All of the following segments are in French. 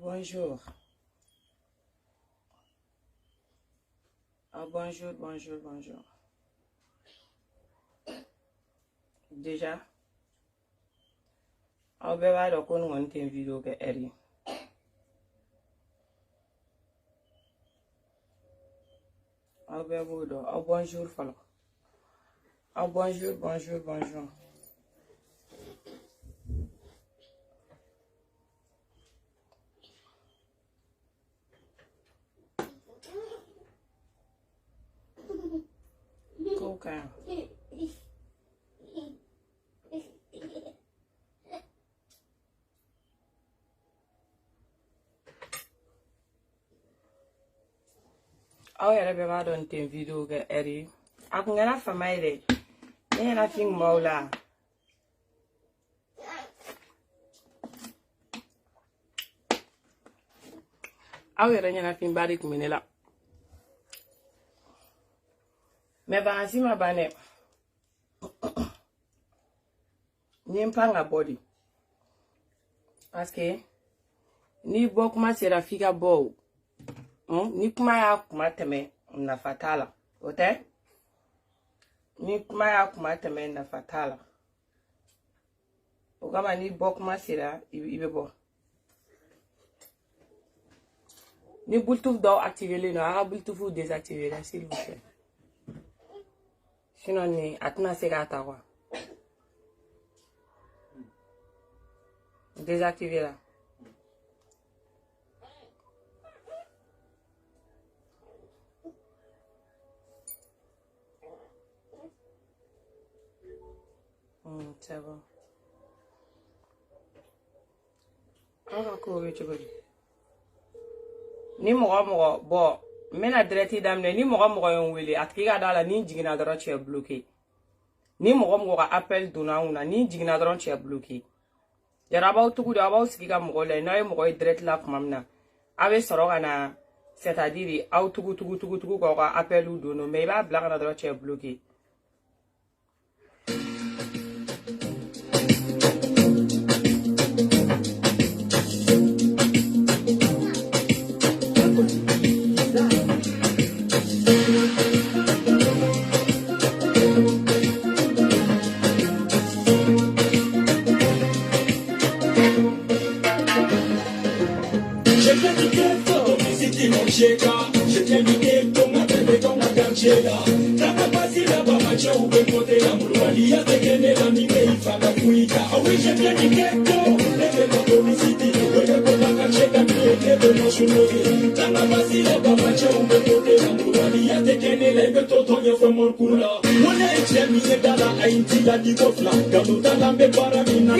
Bonjour. Bonjour. Déjà, on va voir le con une vidéo que elle. On va voir bonjour, follow. Bonjour. Coca. Oh, yeah, be bad on the video get Eddie. I can get off for my day. Then I think Mola. Oh, yeah, nothing bad it minela. Me ba asima bane. Nimpanga body. Parce que ni bok ma sera figa bow. Ni kuma ya kuma teme na fatala. Ote? Ni kuma ya kuma teme na fatala. Ogama ni bok ma sera ibebo. Ni Bluetooth doit activer le no, aga Bluetooth désactiver là s'il vous plaît. Sinon ni atna sera atawa. Désactiver là. C'est bon. On va courir, tu veux dire. Ni mogo bon mena direct damne ni mogo yon wele atkiga dala ni jigina dron che bloqué ni mogo ga appel dona una ni jigina dron che bloqué yaraba tugu da ba usiga mogo le na mogo direct la kumamna ave soroga na c'est-à-dire tugu ga appel ou dono mais ba blaga na dron che bloqué. Je t'ai dit ton appel ton akanchega Taka basi la baba cha ubekote la mulwali ya tekene la mime ifaka kuita Awi je t'ai dit leve la publicity Oye ko akanchega leve no shunoge Taka basi la baba cha ubekote la mulwali ya tekene la ibe toto nye fwe morkula Wone eche miye dala ainti la digofla Gamuta lambe para mina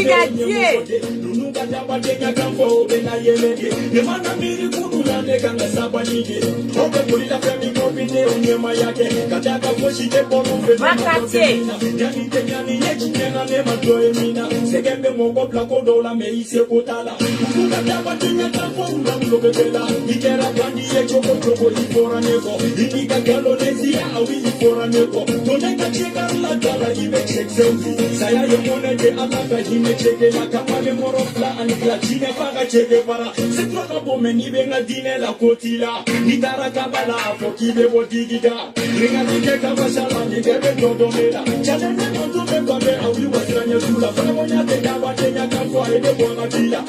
Nunu kataba denya kamfo bena yemege Nemana miri kudula neganga sabanige Obe kulila femi kopine unyema yake Kataka foshite ponu fena makotemina Yani tenyani yechikena nema toemina Sekembe mongo plako dola meise kotala Ukuna taba tinya kamfo ula mlobetela Ikera bandi yechoko choko ifora neko Inika galo nezia awi ifora neko Toneka cheka la dala ime chek selfie Saya yomone de alaka hime cheke la kamale morofla Anikla chine paga cheke para Setroka bome nibe nga dine la kotila Nitara kabala fokibe bodigida Ringa dike kabashala nitebe dodomela Challenge notume kabe awi wasranya tula Fanamonya tenda watenya kamfwa ede bonga vila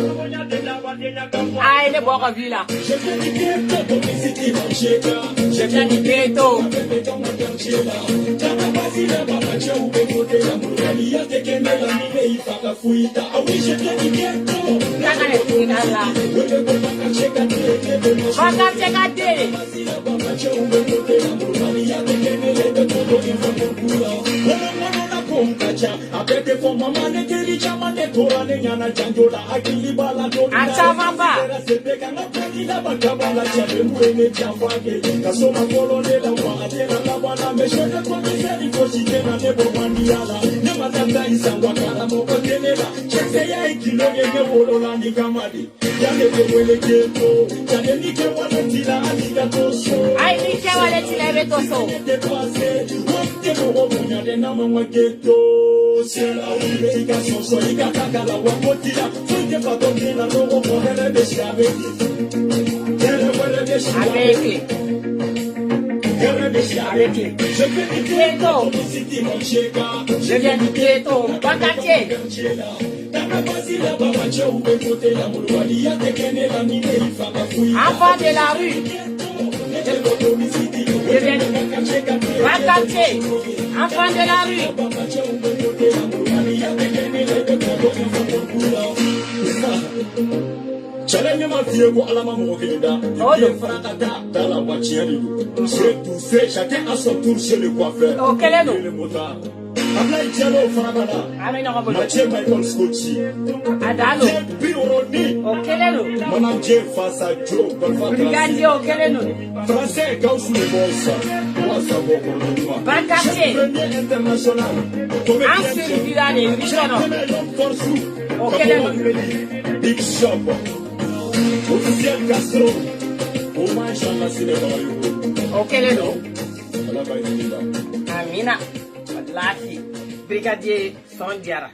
Ede bonga vila Je viens du ghetto, domicile manchega Je viens du ghetto Taka basi la baba cha ubekote la mulwali ya tekene la mime ifaka fuita Awi je viens du ghetto Taka nesikina la Oye ko baka cheka tebe no Baka cheka tebe Basi la baba cha ubekote la mulwali ya tekene lebe todo info kula Wana na konkacha apete for mama ne keri chama ne tora ne nyana janjola akili bala doni Achamamba Sepeka na pakila bakabala chabe mwene chafake Kasoma kolone la wa atena la wana meshone kwa miseri koshikena nebo wandiala Nema tata isangwa kala moko tenela Chese ya ikiloge ngewolola ni kamadi Yane kwele keto Chane nike wale tila aliga toso Ay nike wale tila ebe toso Nete pase Wante mogo munyade na mwa geto au ciel, à ouvrir les son soin, il y a la wapotila, tout n'est pas tombé dans le robot, elle est déchirée avec lui. Avec lui. Je fais du piéton, je viens du piéton, Bakatier. Enfant de la rue. Je viens du Bakatier. Enfant de la rue. Challenge ma fille pour Alama Mokinda. Dans la voiture, c'est tout fait. Chacun a son tour chez le coiffeur. Oh, quel est le motard? Ablaï Diallo Farabana. Mathieu Michael Scotty. Adalo. Bironi. Oh, quel est le? Madame Dieu face à Joe. Brigadier, oh, quel est le? Français, Gaussou le Bossa. Moi, ça va pour le mois. Bakatier. Premier international. Ensuite, Vidal et Richard. Oh, quel est le? Big Shop. Officiel Castro. Hommage à la cinéma. Oh, quel est le? Amina. Amina. Wallahi. Brigadier Sondiara.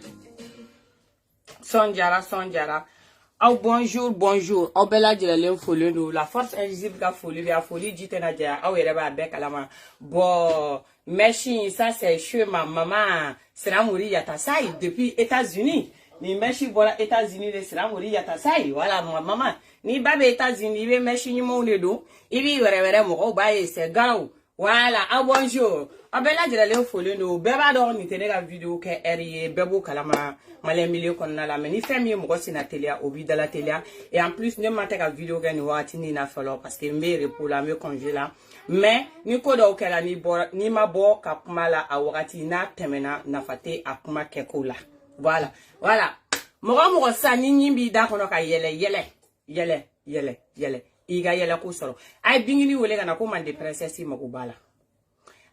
Oh, bonjour. Oh, bella de folie nous. La force invisible a folie dit à Nadia. Oh, il y a avec Alama. Bon, merci, ça c'est chez ma maman. Sera mourir Yatasai depuis États-Unis. Ni merci voilà États-Unis de sera mourir Yatasai. Voilà, ma maman. Ni babe États-Unis, il merci ni mon dedo. Il y aurait mon baye, c'est garou. Voilà, ah bonjour. Ah ben là, je l'ai folie nous. Beba d'or ni tenir la vidéo que Eri, Bebo Kalama, malin milieu qu'on a la meni famille, moi c'est na télé, au vide de la télé. Et en plus, ne m'attends la vidéo que nous attendons na fallo parce que mes pour la me congé là. Mais ni koda okela ni ma bo kapumala a wakati na temena na fate akuma kekola. Voilà. Moro sa ni nyimbi da kono ka yele. Iga yele ko soro. Ay bingini wole kana ko mande princesse makubala.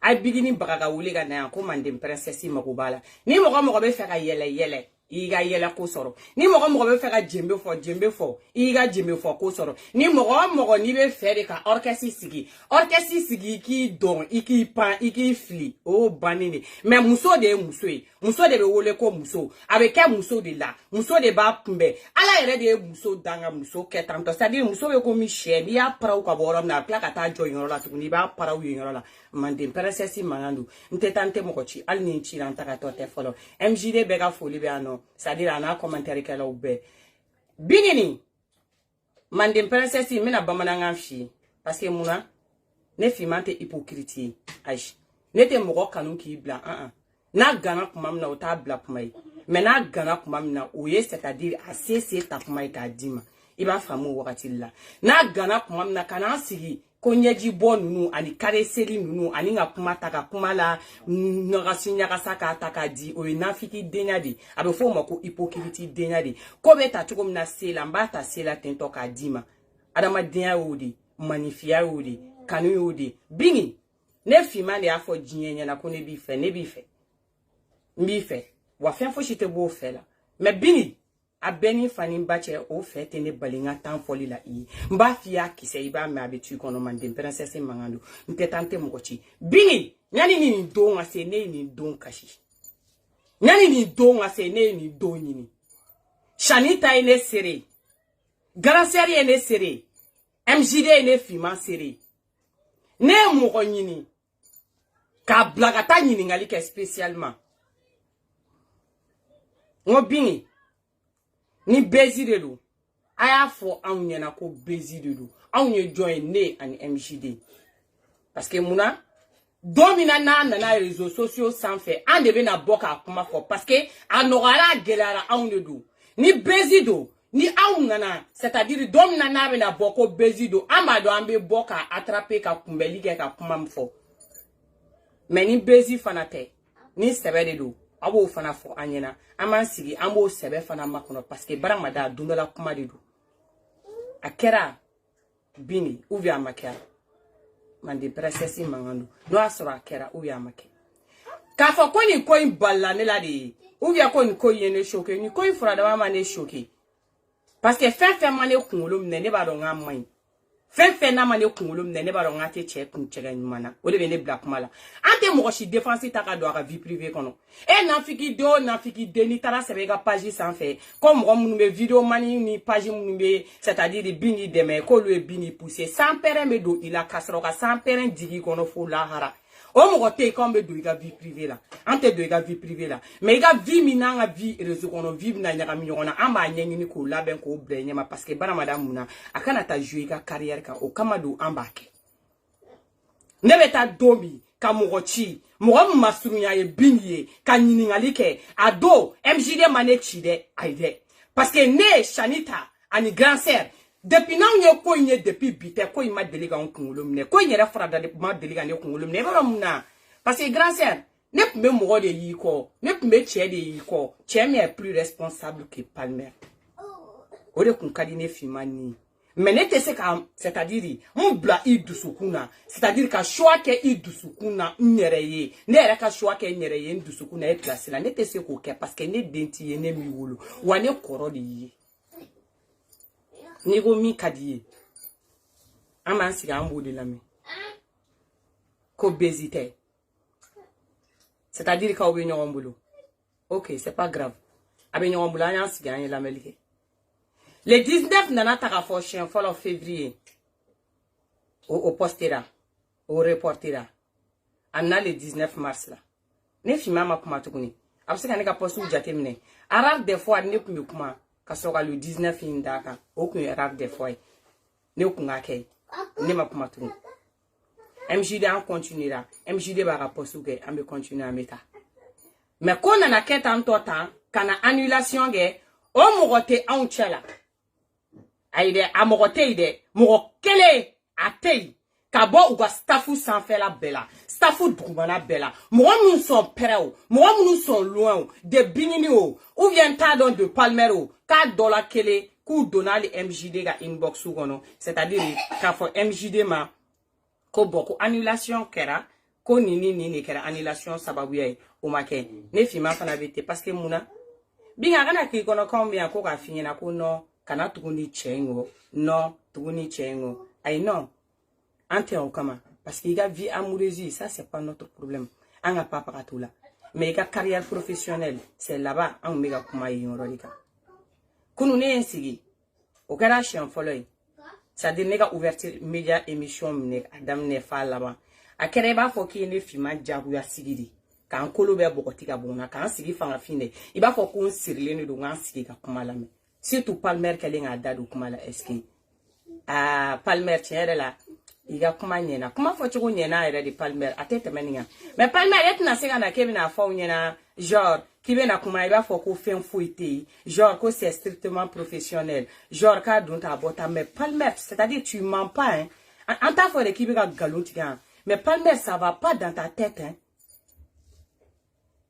Ay bigini bagaga wole kana ko mande princesse makubala. Ni moro be fe ka yele. Iga yele ko soro. Ni moro be fe ka jembe fo. Iga jembe fo ko soro. Ni moro ni be fe de ka orchestre sigi ki don, iki pan, iki fli. Oh banini. Mais muso de be wole ko muso. Avec quel muso de là? Muso de ba pumbe. Ala yere de muso danga muso ketanto. C'est-à-dire muso be ko mi che ni ya pra ka borom na plaka ta jo yoro la tukuni ba para yoro la. Mande princesse manandu. Nte tante mokochi al ni chi lan ta ka tote folo. MJD be ga foli be ano. C'est-à-dire ana commentaire ke la ube. Bingini. Mande princesse mina bamananga fi. Parce que muna ne fimante hypocrite. Aish. Ne te moko kanu ki blanc. Na gana kumamna o ta bla kumai. Mais na gana kumamna oye c'est-à-dire assez c'est ta kumai ka dima. Iba famu wakati la. Na gana kumamna kana sigi konyeji bo nunu ani kare seli nunu ani nga kuma taka kuma la ngasinya kasaka taka di oye nafiki denya di. Abe fo mako hypocrite denya di. Ko be ta chuko mna sela mbata sela tento ka dima. Adama denya odi, manifia odi, kanu odi. Bingi ne fimane afo jinye na ko ne bi fe. Mbife wa fen fo chite bo fe la mais bini a beni fani mbache o fe te ne balinga tan foli la i mba fia kise iba me abetu kono mande princesse mangando mpetante mokochi bini nyani ni donga se ne ni don kashi nyani ni donga se ne ni donini Shanita ene sere grand série ene sere MJD ene fima sere ne moko nyini ka blagata nyini ngali ke spécialement Ngobini ni bezi de do aya fo anwye na ko bezi de do anwye join ne an MJD parce que muna domina na réseaux sociaux sans fait ande be na boka kuma fo parce que anogara gelara anwye do ni bezi do ni awnana c'est-à-dire domina na be na boko bezi do amado ambe boka attraper ka kumbeli ke ka kuma mfo mais ni bezi fanate ni sebe de do abo fana fo anyena amansigi ambo sebe fana makono parce que baramada dundola kuma didu akera bini uvi amakia mande princesse mangandu no asoro akera uvi amake ka fo ko ni ko imballa ne la di uvi akoni ko yene shoke ni ko ifura da mama ne shoke parce que fe mane kunulum ne ba do ngamai Fɛn n'a ma ne kunkolo minɛ ne b'a dɔn n ka tɛ cɛ kun cɛkɛ ɲuman na o de bɛ ne bila kuma la an tɛ mɔgɔ si défense ta ka don a ka vie privée kɔnɔ nafiki do nafiki den n'i taara sɛbɛn i ka page sanfɛ ko mɔgɔ minnu bɛ vidéo mani ni page minnu bɛ c'est-à-dire bin ni dɛmɛ k'olu ye bin ni pousser sans pɛrɛn bɛ don i la ka sɔrɔ ka sans pɛrɛn digi kɔnɔ fo lahara o mɔgɔ tɛ yen k'anw bɛ don i ka vie privée la an tɛ don i ka vie privée la mais i ka vie min n'an ka vie réseau kɔnɔ vie bɛna ɲagami ɲɔgɔn na an b'a ɲɛɲini k'o labɛn k'o bila i ɲɛma parce que baramada mun na a kana taa jouer i ka carrière kan o kama don an b'a kɛ ne bɛ taa don min ka mɔgɔ ci mɔgɔ min ma surunya ye bin ye ka ɲininkali kɛ a don MJD ma ne ci dɛ ayi dɛ parce que ne Shanita ani grand sœur depuis n'anw ye ko in ye depuis bi tɛ ko in ma deli ka n kunkolo minɛ ko in yɛrɛ farada ma deli ka ne kunkolo minɛ i b'a dɔn mun na parce que grand sœur ne tun bɛ mɔgɔ de y'i kɔ ne tun bɛ cɛ de y'i kɔ cɛ min est plus responsable que Palmer o de kun ka di ne finman ni mais ne tɛ se ka c'est-à-dire n bila i dusukun na c'est-à-dire ka choix kɛ i dusukun na n yɛrɛ ye ne yɛrɛ ka choix kɛ n yɛrɛ ye n dusukun na e place la ne tɛ se k'o kɛ parce que ne den t'i ye ne m'i wolo wa ne kɔrɔ de y'i ye n'i ko min ka di ye an b'an sigi an b'o de lamɛn ko bezi tɛ c'est-à-dire k'aw bɛ ɲɔgɔn bolo ok c'est pas grave a bɛ ɲɔgɔn bolo an y'an sigi an ye lamɛnli kɛ le 19 nana ta ka fɔ siɲɛ fɔlɔ février o postera o reportera a nana le 19 mars la ne finman ma kuma tuguni a bɛ se ka ne ka poste jate minɛ rare des fois ne tun bɛ kuma ka sɔrɔ ka le 19 in d'a kan o tun ye rare des fois ye ne kun ka kɛ ne ma kuma tuguni MJD an continuera MJD b'a ka poste kɛ an bɛ continuer an bɛ taa mais ko nana kɛ tan tɔ tan ka na annulation kɛ o mɔgɔ tɛ anw cɛ la ayi dɛ a mɔgɔ tɛ yen dɛ mɔgɔ kelen a tɛ yen ka bɔ u ka staffu sanfɛla bɛɛ la staffu dugumana bɛɛ la mɔgɔ minnu sɔn pɛrɛ o mɔgɔ minnu sɔn loin o de Binini o ou bien t'a dɔn de Palmer o k'a dɔ la kelen k'u donna hali MJD ka inbox kɔnɔ c'est-à-dire k'a fɔ MJD ma ko bon ko annulation kɛra ko nin de kɛra annulation sababuya ye o ma kɛ ne finman fana bɛ ten parce que mun na bin a kana k'i kɔnɔ k'anw bɛ yan ko k'a f'i ɲɛna ko non kana tuguni cɛ in kɔ non tuguni cɛ in kɔ ayi non an tɛ o kama parce que i ka vie amoureuse ça c'est pas notre problème an ka pas paga t'o la mais i ka carrière professionnelle c'est là-bas an bɛ ka kuma yen yɔrɔ de kan kunu ne ye n sigi o kɛra siɲɛ fɔlɔ ye c'est-à-dire ne ka ouverture média émission minɛ a daminɛ f'a laban a kɛra i b'a fɔ k'i ye ne finman jagoya sigi de k'an kolo bɛɛ bɔgɔti ka bɔ n na k'an sigi fangafin dɛ i b'a fɔ ko n sirilen de don k'an sigi ka kuma lamɛn surtout Palmer kɛlen k'a da don kuma la est-ce que Palmer tiɲɛ yɛrɛ la i ka kuma ɲɛna kuma fɔcogo ɲɛna yɛrɛ de Palmer a tɛ tɛmɛ nin kan mais Palmer e tɛna se ka na k'e bɛna fɔ aw ɲɛna genre k'i bɛna kuma i b'a fɔ ko fɛn foyi tɛ yen genre ko c'est strictement professionnel genre k'a don t'a bɔ ta mais Palmer c'est-à-dire tu mens pas hein an t'a fɔ de k'i bɛ ka nkalon tigɛ hein mais Palmer ça va pas dans ta tête hein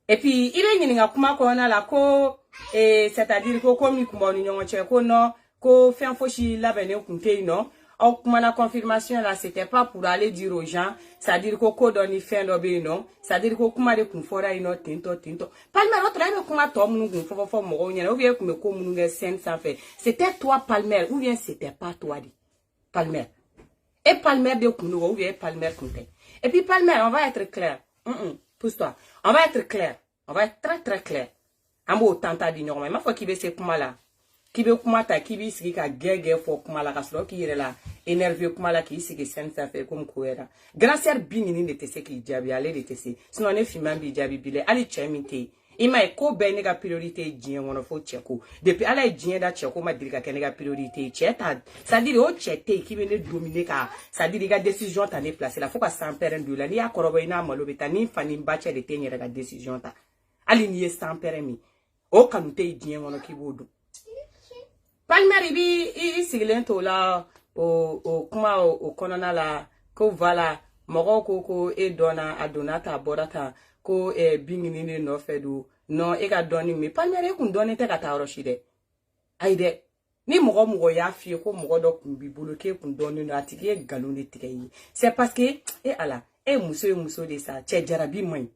et puis i bɛ ɲininka kuma kɔnɔna la ko c'est-à-dire ko min kun b'aw ni ɲɔgɔn cɛ ko non ko fɛn fosi labɛnnen kun tɛ yen nɔ aw kumana confirmation là c'était pas pour aller dire aux gens c'est-à-dire ko dɔ ni fɛn dɔ bɛ yen nɔ c'est-à-dire ko kuma de kun fɔra yen nɔ tentɔ Palmer o tora e bɛ kuma tɔ minnu kun fɔ mɔgɔw ɲɛna ou bien e kun bɛ ko minnu kɛ scène sanfɛ c'était toi Palmer ou bien c'était pas toi de Palmer et Palmer de kun ou bien Palmer kun tɛ et puis Palmer on va être clair pousse-toi on va être clair on va être très très clair an b'o tanta di ɲɔgɔn ma i m'a fɔ k'i bɛ se kuma la k'i bɛ kuma ta k'i b'i sigi ka gɛgɛ fɔ kuma la ka sɔrɔ k'i yɛrɛ la énervé kuma la k'i sigi scène sanfɛ comme ko yɛrɛ grand sœur Binini de tɛ se k'i jaabi ale de tɛ se sinon ne finman b'i jaabi bilen hali cɛ min tɛ yen i m'a ye ko bɛɛ ne ka priorité ye diɲɛ kɔnɔ fo cɛ ko depuis ala ye diɲɛ da cɛ ko ma deli ka kɛ ne ka priorité ye cɛ ta c'est-à-dire o cɛ tɛ yen k'i bɛ ne dominer ka c'est-à-dire i ka décision ta ne place la fo ka san pɛrɛn don i la n'i y'a kɔrɔbɔ i n'a malo bɛ taa ni n fa ni n ba cɛ de tɛ n yɛrɛ ka décision ta hali n'i ye san pɛrɛn min o kanu tɛ yen diɲɛ kɔnɔ k'i b'o dɔn Palmer i sigilen to la o kuma o kɔnɔna la ko voilà mɔgɔw ko e dɔnna a donna ta bɔra ta ko Binini de nɔfɛ do non e ka dɔnni mais Palmer e kun dɔnnen tɛ ka taa yɔrɔ si dɛ ayi dɛ ni mɔgɔ y'a f'i ye ko mɔgɔ dɔ kun b'i bolo k'e kun dɔnnen do a tigi ye nkalon de tigɛ i ye c'est parce que e ala e muso ye muso de sa cɛ jarabi man ɲi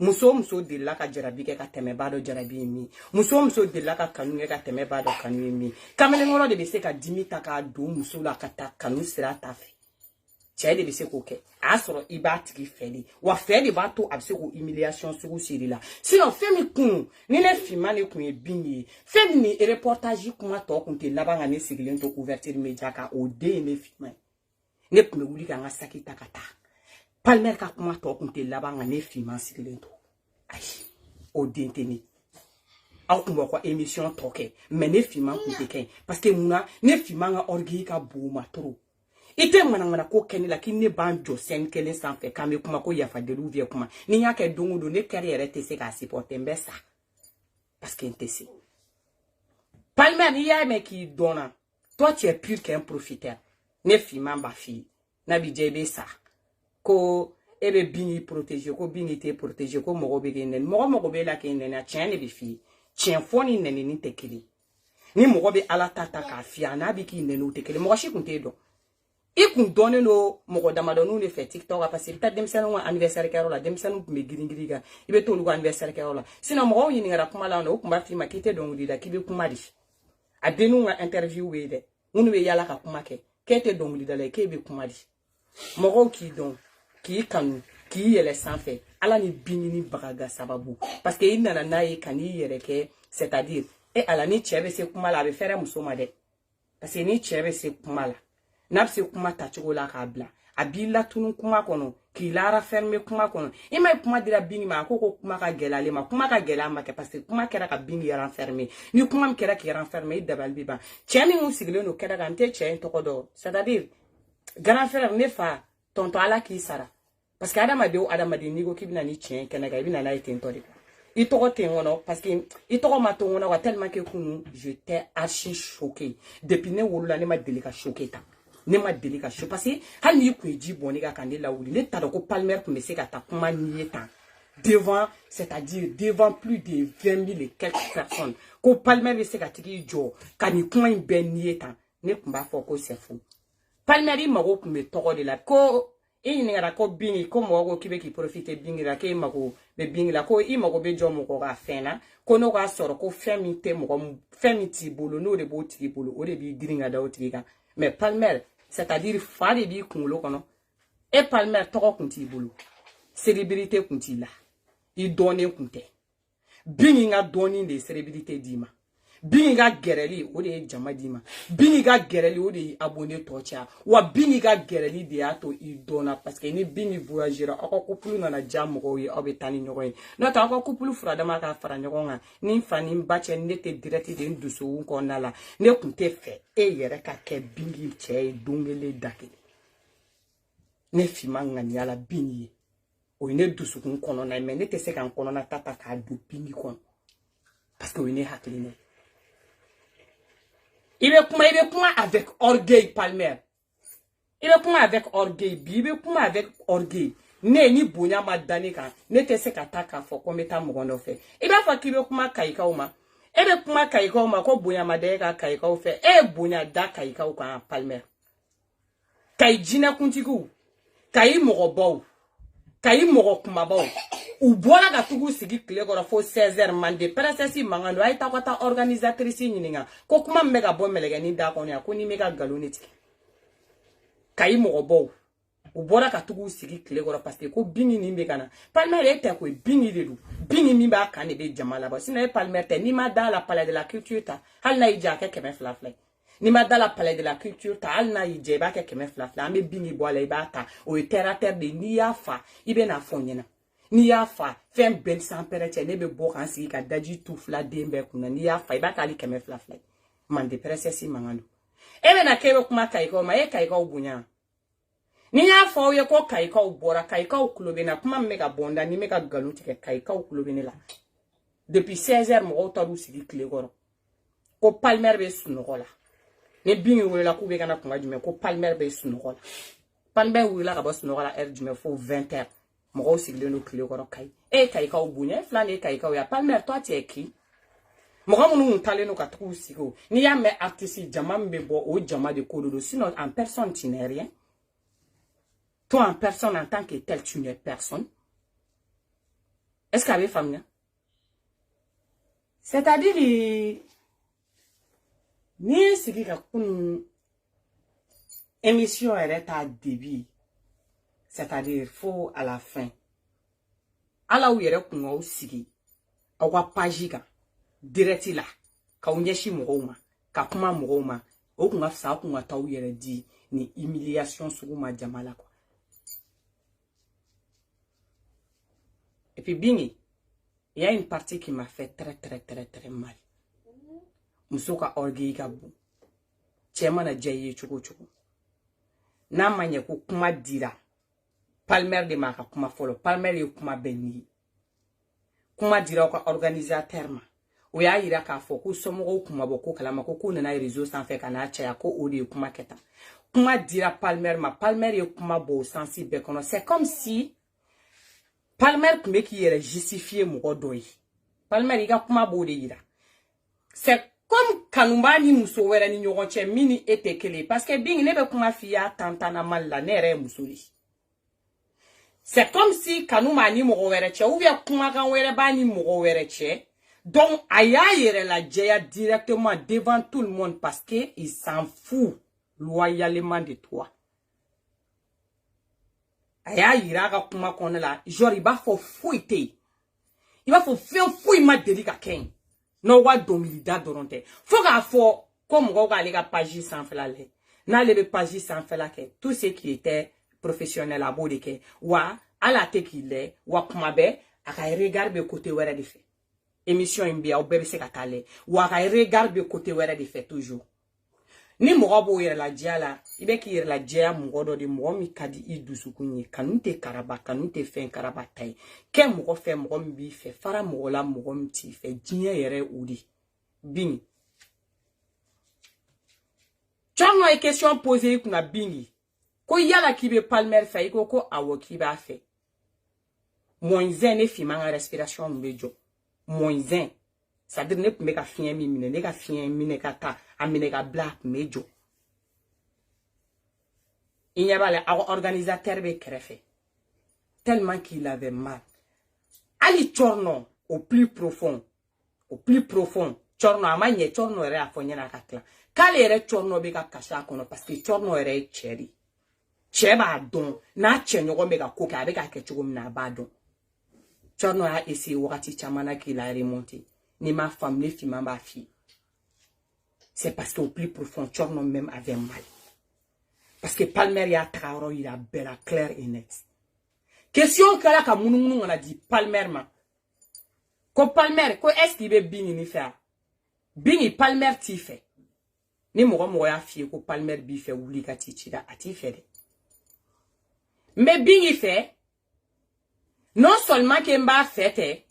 muso de la ka jarabi ke ka teme bado jarabi mi muso de la ka kanu ke ka teme bado kanu mi kamelen ngoro de be se ka dimi ta ka do muso la ka ta kanu sira ta fe cɛ de be se ko kɛ a sɔrɔ I b'a tigi fɛ de wa fɛ de b'a to a be se ko humiliation sugu siri la sinon fɛn min kun ni ne finman ne kun ye bin ye fɛn min ni reportage kuma tɔ kun tɛ laban ka ne sigilen to ouverture média kan o den ye ne finman ye ne kun bɛ wuli ka n ka saki ta ka taa Palmer ka kuma tɔ kun tɛ laban ka ne finman sigilen to ayi o den tɛ ne aw kun b'aw ka émission tɔ kɛ mais ne finman kun tɛ kɛ parce que mun na ne finman ka orgueil ka bon o ma trop ite mana ko keni la ki ne ban jo sen kelen sanfɛ kan me kuma ko yafa de ou vie kuma ni ya ke dongo do ne carrière te se ka supporter mbesa parce que nte se Palmer ni ya me ki donna toi tu es pur qu'un profiteur ne fi mamba fi na bi jebe sa ko ebe bini protéger ko bini te protéger ko mogo be genen mogo be la ke nen a tien ne bi fi tien foni nen ni te kili ni mogo be ala tata ka fi ana bi ki nen o te kili mogo shi kun te do I kun donne no mogo damadonu ne fait TikTok parce que peut-être demsanu anniversaire kero la demsanu me giringiri ga ibe to lugo anniversaire kero la sinon mogo yini ngara kuma la no kuma fi ma kite don lida kibe kuma di adenu nga interview we de unu we yala ka kuma ke kete don lida la ke be kuma di mogo ki don ki kanu ki yele sanfɛ ala ni binini bagaga sababu parce que il nana na ye kani yere ke c'est-à-dire e ala ni chebe se kuma la be fere muso ma de parce que ni chebe se kuma la Napse kuma tachogo la kabla. Abila tunu kuma kono. Kilara ferme kuma kono. Ima kuma dira bini ma koko kuma ka gelale ma. Kuma ka gelale ma ke parce que kuma kera ka bini yaran ferme. Ni kuma mkera ki yaran ferme idabal biba. Chemi ngu sigile no kera gante chen tokodo. C'est-à-dire, grand frère ne fa tonto ala ki sara. Parce que adama de nigo kibina ni chen kenaga ibina na ite ntori. Itoko tengono parce que itoko matongono wa tellement que kunu j'étais archi choqué. Depuis ne wolo la ne ma délicat choqué ta. Ne ma délicat choqué parce que hal ni ku ji boni ga kande la wuli ne ta ko Palmer ku me se ka ta kuma ni eta devant c'est-à-dire devant plus de 20 000 et quelques personnes ko Palmer me se ka tigi jo kani kuma ben ni eta ne kumba fo ko c'est fou Palmer ma ko ku me toko de la ko e ni ngara ko bini ko mo go kibe ki profiter bini la ke mako be bini la ko I mako be jo mo ko ga fena ko no ga soro ko femi te mo femi ti bolo no de bo ti bolo o de bi giringa da o ti ga mais Palmer c'est-à-dire fari bi kungolo kono e Palmer toko kunti bolo célébrité kunti la I donné kunte bini nga doni de célébrité dima bini ga gereli o de jama dima bini ga gereli o de abonné tocha wa bini ga gereli de ato I dona parce que ni bini voyagera ako couple na jam ko yi obetani nyoy no ta ako couple frada ma ka fara nyoga ni fani mbache nete direct de nduso ko nala ne kunte fe e yere ka ke bini che dungele dake ne fi manga ni ala bini o ne dusu kun kono na me ne te se kan kono na tata ka du bini kon parce que o ne hakline il veut kuma avec orgueil Palmer. Il veut kuma avec orgueil. Il veut kuma avec orgueil. Ne ni bonya ma dani kan. Ne te se kataka fo ko meta mogono fe. Il va fa ki veut kuma kaika uma. E be kuma kaika uma ko bonya ma de ka kaika fe. E bonya da kaika u kan Palmer. Kai jina kuntigu. Kai mogobo. Kai mogo kuma bawo. U bola ga tugu sigi kile gora fo 16h mande presesi mangando ay ta kota organisatrice nyininga ko kuma mega bo melege ni da ko ni ko ni mega galoneti kai mo bo u bola ga tugu sigi kile gora parce que ko bini ni mega na Palmer était ko bini de du bini mi ba kan de jamala ba sino Palmer te ni ma dans la palais de la culture ta hal na ija ke keme flafle ni ma dans la palais de la culture ta hal na ije ba ke keme flafle ambe bini bo la ibata o terre de ni ya fa ibe na fonyena ni ya fa fem ben sans perete ne be bo kan si ka daji tu fla dembe kuna ni ya fa iba kali keme fla fla man de presesi mangando ebe na kebe kuma kai ko ma e kai ko bunya ni ya fa o ye ko kai ko bora kai ko kulobe na kuma mega bonda ni mega galu tike kai ko kulobe ni la depuis 16h mo to ru sigi kle goro ko Palmer be sunola ne bingi wala ku be kana kuma jume ko Palmer be sunola Palmer wala ka bo sunola jume fo 20h mo sigle no kle goro kai e kai ka obunya flane kai ka ya Palmer toi tu es qui mo munu tale no ka tru sigo ni ya me artiste jama mbe bo o jama de kododo sinon en personne tu n'es rien toi en personne en tant que tel tu n'es personne Est-ce qu'elle avait famille? C'est-à-dire, ni ce qui est une émission est à début. C'est-à-dire, faut à la fin. À la où il y a aussi, à la page, direct là, quand on y est mouroma, quand comment mouroma, au qu'on a ça, qu'on a taou yere dit, ni humiliation sur ma diamala quoi. Et puis, Bingi, il y a une partie qui m'a fait très mal. Musoka orgueil gabu. Chema na jaye chuko. Na manye ko kuma dira. Palmer de maka kuma folo. Palmer yo kuma beni. Kuma dira ko organisateur ma. O ya ira ka fo ko somo kuma boko kala ma ko na réseau sans fait kana cha ko odi kuma keta. Kuma dira Palmer ma. Palmer yo kuma bo sensible kono. C'est comme si Palmer kume ki yere justifier mo doi. Palmer iga kuma bo de ira. C'est comme Kanumba ni muso wera ni nyogonche mini etekele. Parce que Bingi nebe kuma fiya tantana mal la nere musoli. C'est comme si Kanuma ni mogo wera che. Ou bien kuma kan wera ba ni mogo wera che. Donc, aya yere la djeya directement devant tout le monde. Parce que il s'en fout loyalement de toi. Aya yira ka kuma kone la. Genre, il va faut fouiller. Il va faut faire fouiller ma delika ken. No wa domilida doronte. Faut qu'à fo comme on va les page sans faire là. Na les page sans faire là que tout ce qui était professionnel à bord de que wa à la te qu'il est wa kumabe aka regarde côté wera de fait. Émission imbia au bébé se katale wa aka regarde côté wera de fait toujours. Ni mogo yere la dia la ibe ki yere la dia mogo do de mogo mi kadi I dusukunye kanute karaba kanute fen karaba tai ke mogo fe mogo mbi fe fara mogo la mogo mti fe jinye yere udi Bingi chango e question posée kuna Bingi ko yala kibe Palmer fe ko awo kiba fe moinzen ne fi manga respiration mbejo moinzen c'est-à-dire ne peut pas faire mine ne ka fien mine ka ta amine ka black mejo il y avait organisateur be krefe tellement qu'il avait mal ali chorno au plus profond chorno amanye chorno ere afonye na kakla kale ere chorno be ka kasha kono parce que chorno ere cheri cheba don na chenyo go mega koka be ka kechugo na badon chorno a essayer wakati chamana qu'il a remonté ni ma femme ni fille ma fille. C'est parce qu'au plus profond, Chorno même avait mal. Parce que Palmer ya traoro, il a bella clair et net. Question que là, comme nous on a dit Palmer ma. Ko Palmer, ko est-ce qu'il veut Bingi ni faire? Bingi Palmer ti fait. Ni mo ya fille ko Palmer bi fait oubli ka ti chida ati fait. Mais Bingi fait. Non seulement qu'il m'a fait.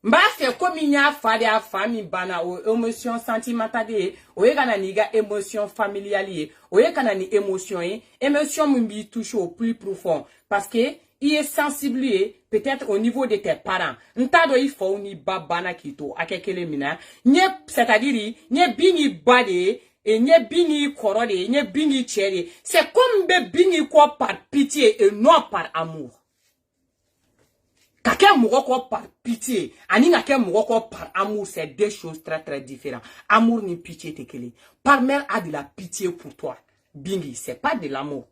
Mba fait comme il y a fait à famille bana ou émotion sentimentale ou kana niga émotion familiale ou kana ni émotion mbi touche au plus profond parce que il est sensible peut-être au niveau de tes parents ntado il faut ni babana kito akekele mina nye c'est-à-dire nye Bingi bade et nye Bingi korode nye Bingi chéri c'est comme be Bingi quoi par pitié et non par amour. Kake mouroko par pitié, ani nake mouroko par amour, c'est deux choses très différentes. Amour ni pitié te kele. Palmer a de la pitié pour toi. Bingi, c'est pas de l'amour.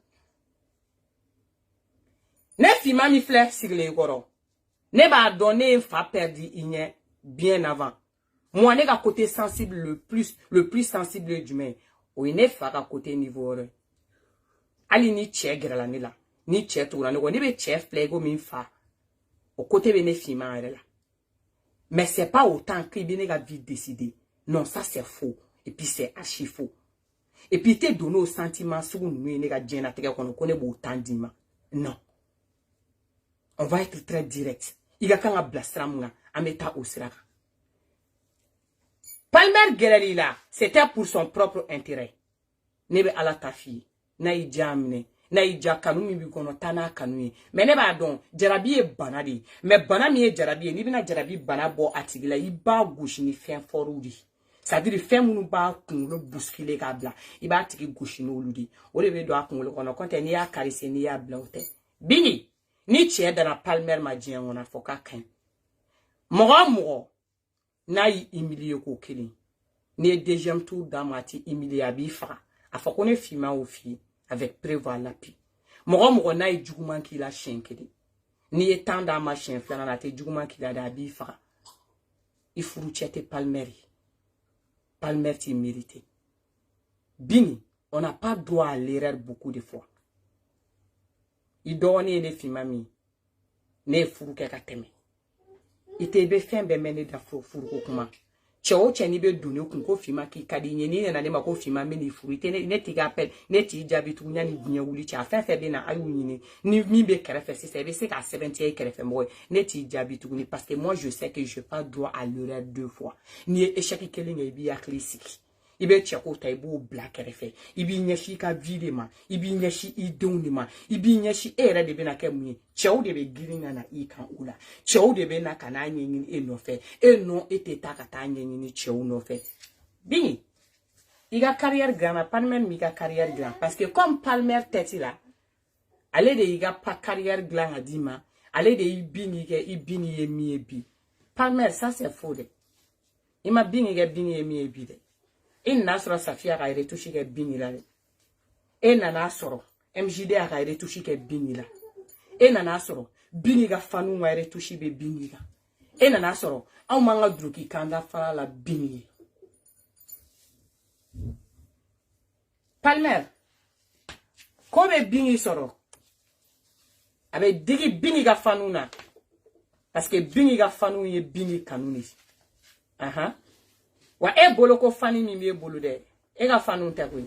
Ne fima mi fleur sur les goro. Ne ba donner un fa perdu igne bien avant. Moi ne ga côté sensible le plus sensible du main. Ou ne fa ga côté niveau. Ali ni che gra la ni la. Ni che toura ne go ni be che flego mi fa. Au côté bénéfice, mais c'est pas autant que bien a vite décidé. Non, ça c'est faux. Et puis c'est archi faux. Et puis t'es donné au sentiment sur nous, nega djena tega qu'on connaît autant d'ima. Non. On va être très direct. Il y a quand on blastramuna, à mettre au sraka. Palmer Guerreri là, c'était pour son propre intérêt. Nebe ala ta fille, na idjamne. Na ija kanumi bi kono tana kanumi mais ne ba don jarabi e bana di mais bana mi e jarabi ni bina jarabi bana bo atigila iba gouchi ni fen forudi ça veut dire fen munu ba kun le bousculer ka bla iba tigi gouchi no ludi o le be do akun le kono konte ni ya karise ni ya bla ote Bingi ni che da na Palmer ma dien wona foka kan Mogo n'a y humilié ko killing. Ni deuxième tour d'amati humilié à bifa. A fa qu'on est fima ou fille avec prévoir la pi. Mogo n'a y djouman qui la chien kili. Ni étant dans ma chien flan la te djouman qui la da bifa. Il faut rouchete palmeri. Palmer t'y mérité. Bini, on n'a pas droit à l'erreur beaucoup de fois. Il donne les films ne furu ke ka teme. Ite be fen be mene da furu ko kuma. Chewo cheni be duni kun ko fima ki kadi nyeni na ne ma ko fima meni furu ite ne ti ga pel ne ti jabi tu nya ni dunya wuli cha fe be na ayu nyini ni mi be kerefe si se be se ka 70 kerefe mo ne ti jabi tu ni parce que moi je sais que je pas droit à l'erreur deux fois. Ni échec kelinga bi aklisiki. Ibe cheko ta ibo black kerefe. Ibi nyeshi ka videma, ibi nyeshi idonima, ibi nyeshi era de bena kemuni. Chew de be giringa na ikan ula. Chew de be na kana nyenyin e no fe. E no ete takata nyenyin chew no fe. Bini. Iga carrière grand, Palmer miga carrière grand. Parce que comme Palmer teti là, allez de iga pas carrière grand à dima, allez de ibini ye mi ebi. Palmer, ça c'est faux de. Ima bini ye mi ebi de. Il n'a pas Safia a retouché que binila. Et nana soro. MJD a retouché que binila. Et nana soro. Biniga fanou a retouché be biniga. Et nana soro. Au manga druki kanda fala la bini. Palmer. Comme bini soro. Avec digi biniga fanou na. Parce que biniga fanou ye bini kanouni. Aha. Wa e bolo ko fani mi me bolo de e ga fanu te ko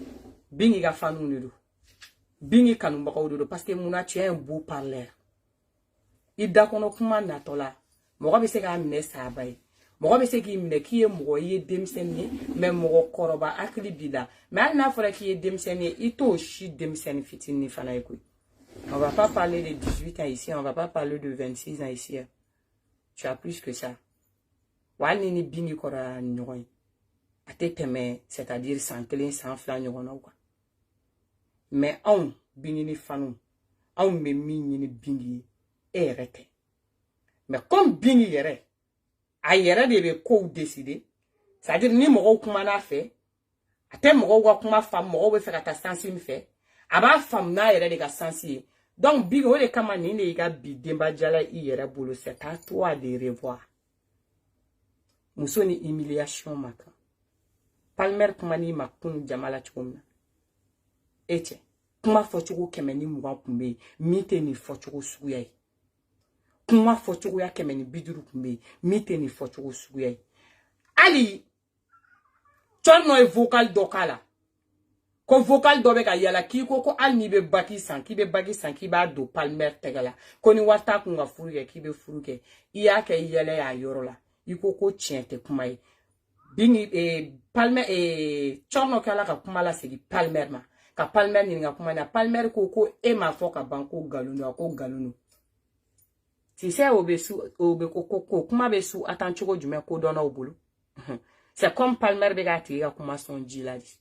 bingi ga fanu ne do bingi kanu mbako do parce que muna tu es un beau parleur ida kono kuma na tola mo be se ga mine sa bay mo be se ki mine ki e mo ye demseni mais mo koroba akli bila mais na fora ki e demseni ito shi demseni fitini fana e ko on va pas parler de 18 ans ici, on va pas parler de 26 ans ici. Tu as plus que ça. Wani ni bingi kora nyoy. C'est-à-dire sans clé, sans flan, mais on bingi fanou, on me mini bingi et rete. Mais comme bingi yere, a yere de ko décider, c'est-à-dire ni mo kuma na fait, ate mo wa kuma femme mo be faire ta sensi mi fait, aba femme na yere de ga sensi. Donc bingi o de kama ni ne ga bi demba jala i yere bolo, c'est à toi de revoir. Musoni humiliation maka. Palmer kumani makun jamala chumna. Eche, kuma fochugu kemeni muwa kumbe, mite ni fochugu suguyai. Kuma fochugu ya kemeni biduru kumbe, mite ni fochugu suguyai. Ali, chorno e vocal dokala. Ko vocal dobe ka yala ki ko al ni be baki san ki ba do Palmer tegala. Ko ni wata kunga furuke ki be furuke. Iya ke yele ya yorola. Iko ko tiente kumai. Bingi Palmer chorno kala ka kumala segi Palmer ma ka Palmer ni nga kumana Palmer ko e ma fo ka banko galunu si c'est obe ko kuma be su atanchugo jume ko dona obulu c'est comme Palmer be gati ya kuma son jiladi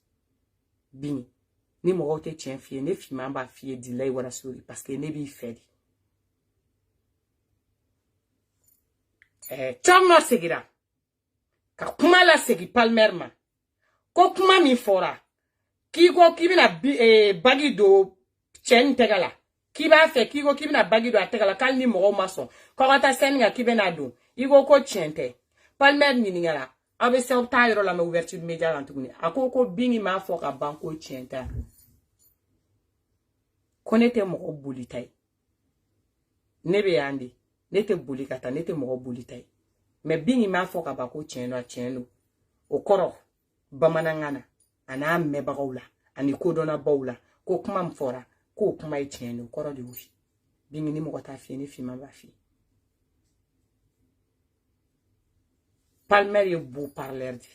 bini ni mo rote tien fie ne fi mamba fie delay wala suri parce que ne bi fedi chorno segira ka kuma la segi Palmer ma ko kuma mi fora ki ko ki bina bagi do chen tegala ki ba fe ki ko ki bina bagi do ategala kal ni mo maso ko kata senga ki bena do igo ko chente Palmer ni ngala abe se optayro la me ouverture media antuguni akoko bingi ma fo ka banko chente konete mo bulitay nebe yandi nete bulikata nete mo bulitay mais bingi ma fo ka banko cheno okoro bamanangana ana me bagawla ani kodona bawla ko kuma mfora ko kuma itieno okoro de wushi bingi ni mo ta fi ni fi ma ba fi Palmer ye beau parler di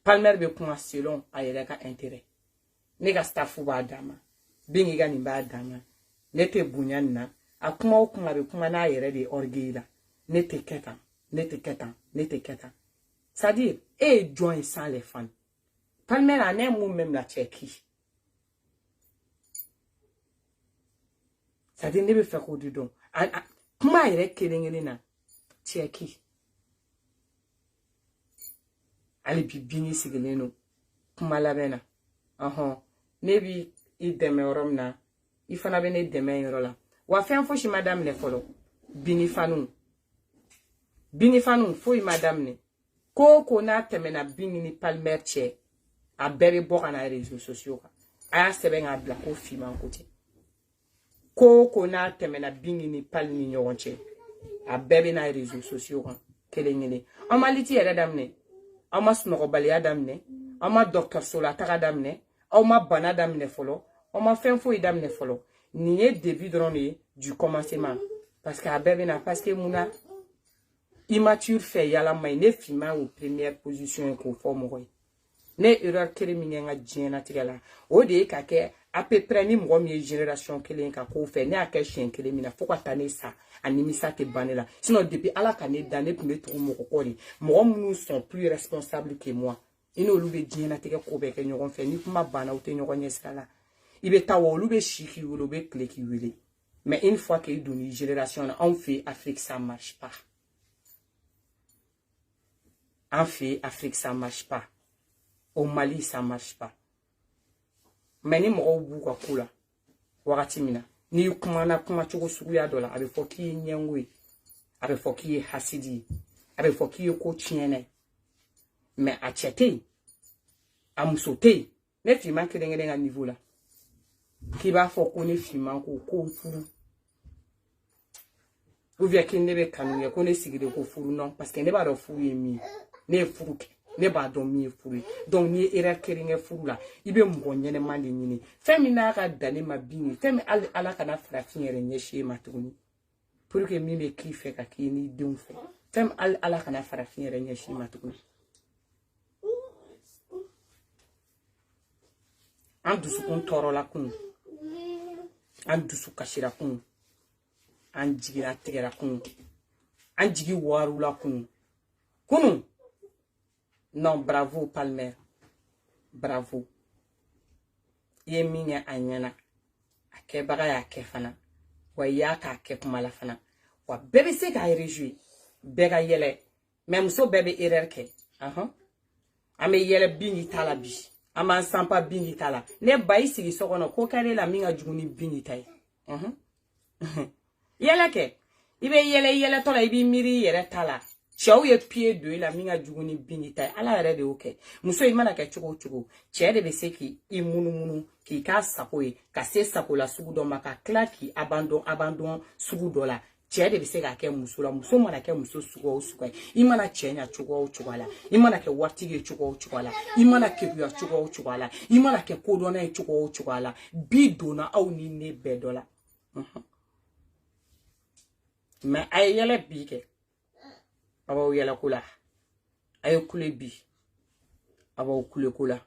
Palmer be kuma selon ayele ka intérêt ne ga staffu ba dama bingi ga ni ba dama ne te bunyan na akuma okuma be kuma na ayere de orgueil ne te ketan c'est-à-dire et join sans les fans Palmer a nem ou même la Tchéquie. C'est-à-dire ne be faire quoi du don. Kuma ire kelengene na Tchéquie. ali bi bini sigilen no kuma labɛnna ne bi I dɛmɛ yɔrɔ min na I fana bɛ ne dɛmɛ yɔrɔ la wa fɛn fosi ma daminɛ fɔlɔ bini fanu foyi ma daminɛ ko n'a tɛmɛna bini ni Palmer cɛ a bɛɛ bɛ bɔ ka na réseaux sociaux kan a y'a sɛbɛn k'a bila ko fiman ko tɛ ko n'a tɛmɛna bini ni Pal ni ɲɔgɔn cɛ a bɛɛ bɛ na réseaux sociaux kan kelen aw ma liti yɛrɛ daminɛ aw ma sunɔgɔbaliya daminɛ aw ma dɔgɔtɔrɔso la taga daminɛ aw ma bana daminɛ fɔlɔ aw ma fɛn foyi daminɛ fɔlɔ nin ye début dɔrɔn de ye du commencement parce que a bɛɛ bɛ na parce que mun immature fɛ yala ma ne fiman o première position ye k'o fɔ mɔgɔ ye ne erreur kelen min kɛ n ka diɲɛnatigɛ la o de ye ka kɛ à peu près ni mɔgɔ min ye génération kelen ka k'o fɛ ne y'a kɛ siɲɛ kelen min na fo ka taa ne sa a nimisa tɛ ban ne la sinon depuis ala ka ne da ne tun bɛ tugu mɔgɔ kɔ de mɔgɔ minnu sont plus responsables que moi I n'olu bɛ diɲɛnatigɛ ko bɛɛ kɛ ɲɔgɔn fɛ ni kuma banna u tɛ ɲɔgɔn ɲɛ sira la I bɛ taa wa olu bɛ si k'i wele u bɛ tile k'i wele mais une fois que I donna génération na anw fɛ Afrique ça marche pas en fait Afrique ça marche pas au Mali ça marche pas mais ni mɔgɔw b'u ka ko la wagati min na ni kumana kuma cogo suguya dɔ la a bɛ fɔ k'i ye ɲɛngo ye a bɛ fɔ k'i ye hasidi ye a bɛ fɔ k'i ye ko tiɲɛna ye mais a cɛ tɛ yen a muso tɛ yen ne fiman kelen ka niveau la k'i b'a fɔ ko ne fiman ko n furu ou bien k'i ne bɛ kanu kɛ ko ne sigilen ko furu non parce que ne b'a dɔn furu ye min ye ne ye furu kɛ ne b'a dɔn min ye furu ye donc n'i ye erreur kelen kɛ furu la I bɛ mɔgɔ ɲɛnɛman de ɲini fɛn min n'a ka dan ne ma bin ye fɛn min hali ala kana farafin yɛrɛ ɲɛsin e ma tuguni pour que min bɛ k'i fɛ ka k'i n'i denw fɛ fɛn min hali ala kana farafin yɛrɛ ɲɛsin e ma tuguni an dusukun tɔɔrɔla kun an dusu kasira kun an jigira tigɛra kun an jigi warula kun kunun non bravo Palmer bravo I ye min kɛ a ɲɛna a kɛbaga y'a kɛ fana wa I y'a k'a kɛ kuma la fana wa bɛɛ bɛ se k'a réjouir bɛɛ ka yɛlɛ mais muso bɛɛ bɛ erreur kɛ an bɛ yɛlɛ bin ta la bi an b'an sanpa bin ta la ne ba I sigi so kɔnɔ ko kɛra la min ka jugu ni bin ta ye yɛlɛ kɛ I bɛ yɛlɛ tɔ la I b'i miiri I yɛrɛ ta la cɛw ye pied don I la min ka jugu ni bin ta ye ala yɛrɛ de y'o kɛ muso I mana kɛ cogo o cogo cɛ de bɛ se k'i munumunu k'i k'a sago ye ka se sagola sugu dɔ ma ka tila k'i abandon sugu dɔ la cɛ de bɛ se k'a kɛ muso la muso mana kɛ muso sugu o sugu ye I mana cɛ ɲa cogo o cogo la I mana kɛ waritigi ye cogo o cogo la I mana keguya cogo o cogo la I mana kɛ kodɔnna ye cogo o cogo la bi donna aw ni ne bɛɛ dɔ la mais a ye yɛlɛ bi kɛ a b'aw yɛlɛ ko la a ye kule bi a b'aw kule ko la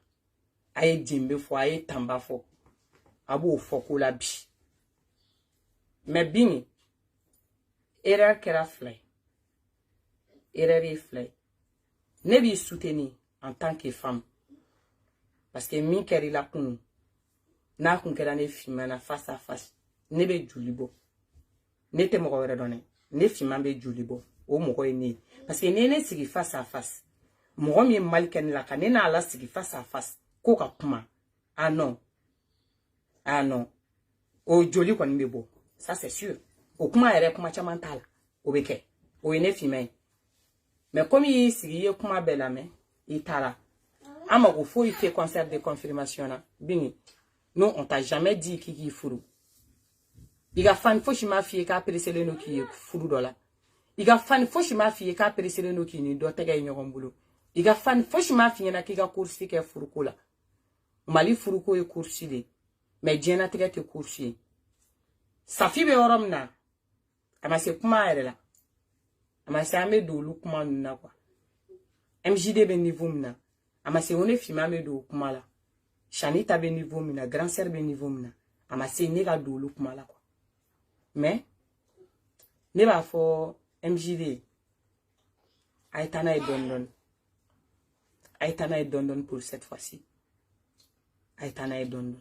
a ye jenbe fɔ a ye tanba fɔ a b'o fɔ ko la bi mais bini erreur kɛra fila ye erreur ye fila ye ne b'i soutenir en tant que femme parce que min kɛra I la kunun n'a kun kɛra ne fiman na face à face ne bɛ joli bɔ ne tɛ mɔgɔ wɛrɛ dɔn dɛ ne fiman bɛ joli bɔ o mɔgɔ ye ne parce que ne ne sigi face à face mɔgɔ min ye mal kɛ ne la ka ne n'a la sigi face à face ko ka kuma ah non o joli kɔni bɛ bɔ ça c'est sûr o kuma yɛrɛ kuma caman t'a la o bɛ kɛ o ye ne fiman ye mais comme I y'i sigi I ye kuma bɛɛ lamɛn I taara an mako foyi tɛ concert de confirmation na bini non on t'a jamais dit k'i furu I ka fan fosi m'a f'i ye k'a pereselen no k'i ye furu dɔ la I ka fan fosi m'a f'i ye k'a pereselen no k'i ni dɔ tɛgɛ ye ɲɔgɔn bolo I ka fan fosi m'a f'i ɲɛna k'i ka course kɛ furuko la Mali furuko ye course de mais diɲɛnatigɛ tɛ course ye Safi bɛ yɔrɔ min na a ma se kuma yɛrɛ la a ma se an bɛ don olu kuma ninnu na quoi MJD bɛ niveau min na a ma se o ne fiman bɛ don o kuma la Shanita bɛ niveau min na grand sœur bɛ niveau min na a ma se ne ka don olu kuma la quoi mais ne b'a fɔ MJD a ye taa n'a ye dɔɔni a ye taa n'a ye dɔɔni pour cette fois-ci a ye taa n'a ye dɔɔni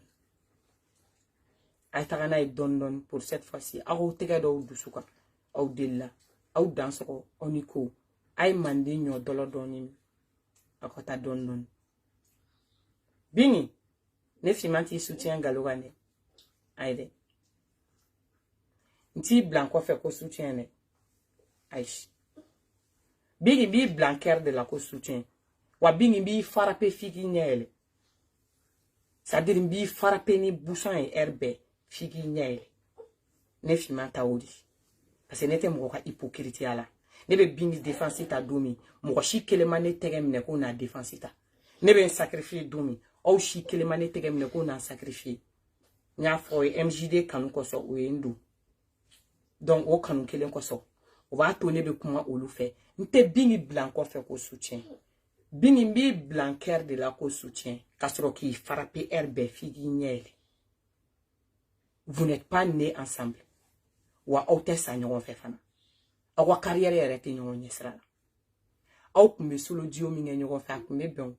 a ye taga n'a ye dɔɔni pour cette fois-ci aw tɛgɛ dɔw dusu kan aw delila aw dansɔgɔ aw ni ko a ye manden ɲɔ dɔlɔ dɔɔni akota don non. Bingi, ne fimanti soutien galogane. Aide. Nti blanco fait ko soutien ne. Aish. Bingi bi blanquer de la ko soutien. Wa bingi bi farape figi nyele. C'est-à-dire bi farape ni bouchon et herbe figi nyele. Ne fimanta odi. Parce que n'était mo ka hypocrite ala. Ne be bingi défensita domi. Mo shi kelemane tegemne ko na défensita. Ne be sacrifier domi. Ou shi kelemane tegemne ko na sacrifier. Nya foy MJD kanu koso o endu. Donc o kanu kelen koso. O va tourner be kuma olu fait. Nte bingi blanco fait ko soutien. Bingi bi blanquer de la ko soutien. Kasro ki frappe herbe figi nyele. Vous n'êtes pas nés ensemble. Wa autre sa nyon fait fana. Awa carrière arrêté nyon nyesra. Au kumbe solo dio mi nyon fait kumbe bon.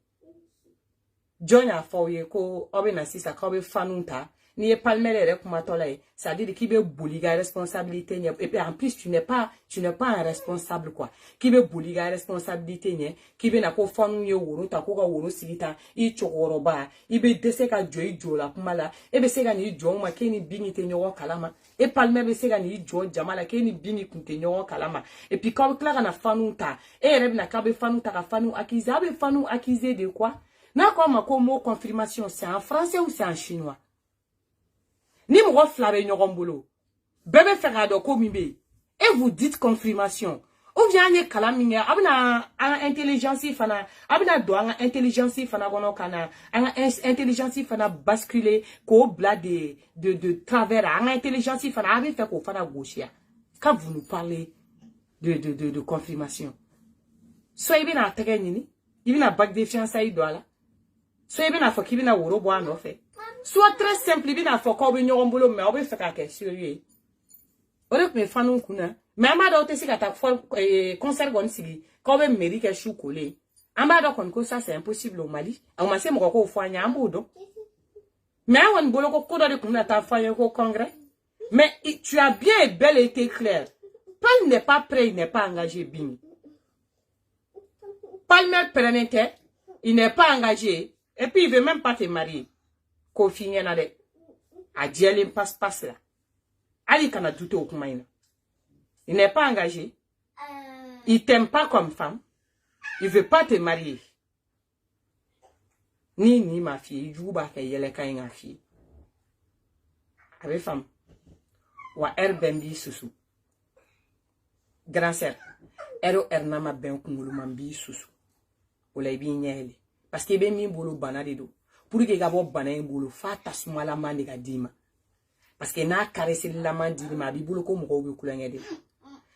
John a foye ko obe na sisa ka obe fanunta. Ni palmele re kuma tola e. Ça dit qui be bouliga responsabilité nye. Et puis en plus tu n'es pas un responsable quoi. Qui be bouliga responsabilité nye. Qui be na ko fanu ye woro ta ko ka woro sigita I chokoroba. I be dese ka jo I jo la kuma la. E be se ga ni jo ma ke ni bingi te nyon kalama. Et palme be se ga ni jo jamala ke ni bingi kunte nyon kalama. Et puis quand kla na fanunta. E rebe na ka be fanunta ka fanu accusé. Abe fanu accusé de quoi? Na ko ma ko mot confirmation c'est en français ou c'est en chinois? Ni mo flabe nyogon bolo. Bebe ferado ko mimbe. Et vous dites confirmation. Ou bien anye kalaminga abna intelligence fana abna do intelligence fana gono kana intelligence fana basculer ko bla de travers intelligence fana avait fait ko fana gauchia. Quand vous nous parlez de confirmation. Soit bien na tege nini, ibina bac de fiançailles doala. Soit bien na fo kibina woro bo ano fait. Soit très simple, bien à fort, mais on veut faire quelque chose. On veut me faire un coup, mais on va aussi qu'à concert gon sigi, quand même mérite quelque chose collé. On va donc que ça c'est impossible au Mali. On m'a dit mon faut faire un boudon. Mais on bolo ko kodo de kuna ta faire au congrès. Mais tu as bien et bel été clair. Paul n'est pas prêt, il n'est pas engagé bien. Paul n'est pas il n'est pas engagé et puis il veut même pas te marier. Kofi na de a diele passe là ali kana douter au kumaina il n'est pas engagé il t'aime pas comme femme il veut pas te marier ni ma fille juba ka yele ka nga fille avec femme wa Airbnb susu grand sœur ero ernama ben kungulu mambi susu olay bi nyele parce que be mi bolo banade do pour que gabo bana bolo fa tasuma la mande ga dima parce que na caresse la mande dima bi bolo ko mo go kulanya de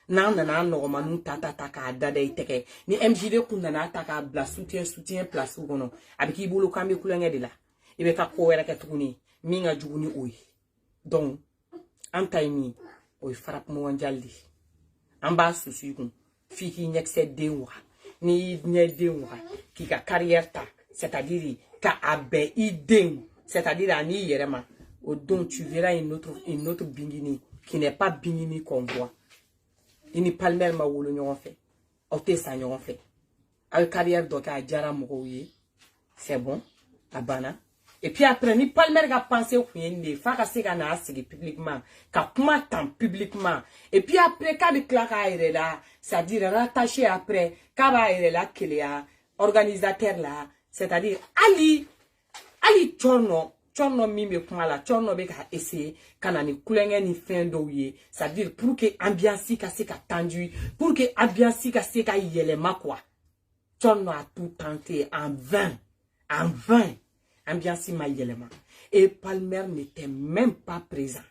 na no manu tata ka dada iteke ni MJD kunna na taka bla soutien place gono abiki bolo kambe kulanya de la ibe ka ko wera ka tukuni minga juguni oyi donc antaimi oyi farap mo wanjaldi amba susu kun fiki nyekse dewa ni nye dewa ki ka carrière ta c'est-à-dire ka abe idem c'est-à-dire ani yerema au don tu verras une autre bingini qui n'est pas bingini qu'on voit ini palmer ma wolo nyon fait ote sa nyon fait avec carrière donc a jara moye c'est bon abana et puis après ni palmer ga penser au yende fa ka se ga na asigi publiquement ka kuma tant publiquement et puis après ka bi klaka ire là c'est-à-dire rattaché après ka ba ire là kelia organisateur là c'est-à-dire Ali Chorno mime kuma la Chorno be ka essayer kana ni kulenge ni fin douye c'est-à-dire pour que ambiance ka se ka tendu pour que ambiance ka se ka yelema quoi Chorno a tout tenté en vain ambiance ma yelema et Palmer n'était même pas présent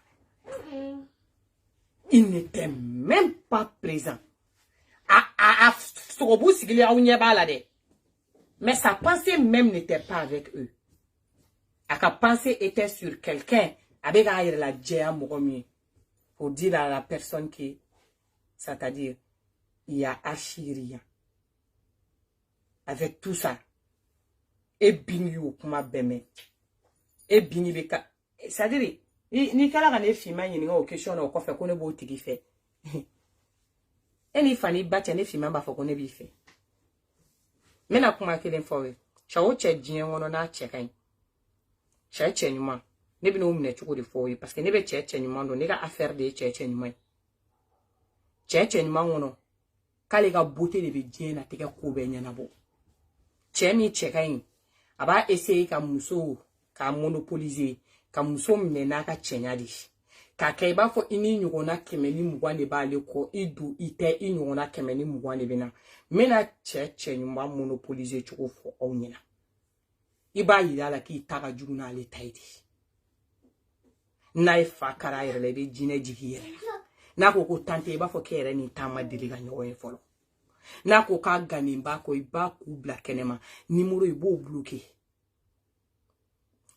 il n'était même pas présent sokobu sigili a unye balade. Mais sa pensée même n'était pas avec eux. Sa pensée était sur quelqu'un avec la djea mouromie. Pour dire à la personne qui, c'est-à-dire, il y a archi rien. Avec tout ça. Et bini ou kuma beme. Et bini beka. C'est-à-dire, ni kala gane fima yini nga o question na o kofe kone bo tigi fe. E ni fani bacha ne fima ba fo kone bi fe. mena kuma kelen fɔwe chawo che diɲɛ kɔnɔ n'a cɛ ka ɲi cɛ ɲuman ne bɛ n'o minɛ cogo de fɔ ye parce que ne bɛ cɛ ɲuman don ne ka affaire de ye cɛ ɲuman ye cɛ ɲuman kɔnɔ k'ale ka beauté de bɛ diɲɛ na tigɛ ko bɛɛ ɲɛnabɔ cɛ min cɛ ka ɲi a b'a essayer ka muso k'a monopoliser ka muso minɛ n'a ka cɛɲa de k'a kɛ i b'a fɔ i ni ɲɔgɔnna 120 de b'ale kɔ i du i tɛ i ɲɔgɔnna 120 de bɛ na n bɛna cɛ ɲuman monopoliser cogo fɔ aw ɲɛna i b'a yira a la k'i ta ka jugu n'ale ta ye de n'a ye fa kara a yɛrɛ la i bɛ jinɛ jigi i yɛrɛ la n'a ko tante i b'a fɔ k'e yɛrɛ ni ta ma deli ka ɲɔgɔn ye fɔlɔ n'a ko k'a gannen b'a kɔ i b'a k'u bila kɛnɛma numéro i b'o bloquer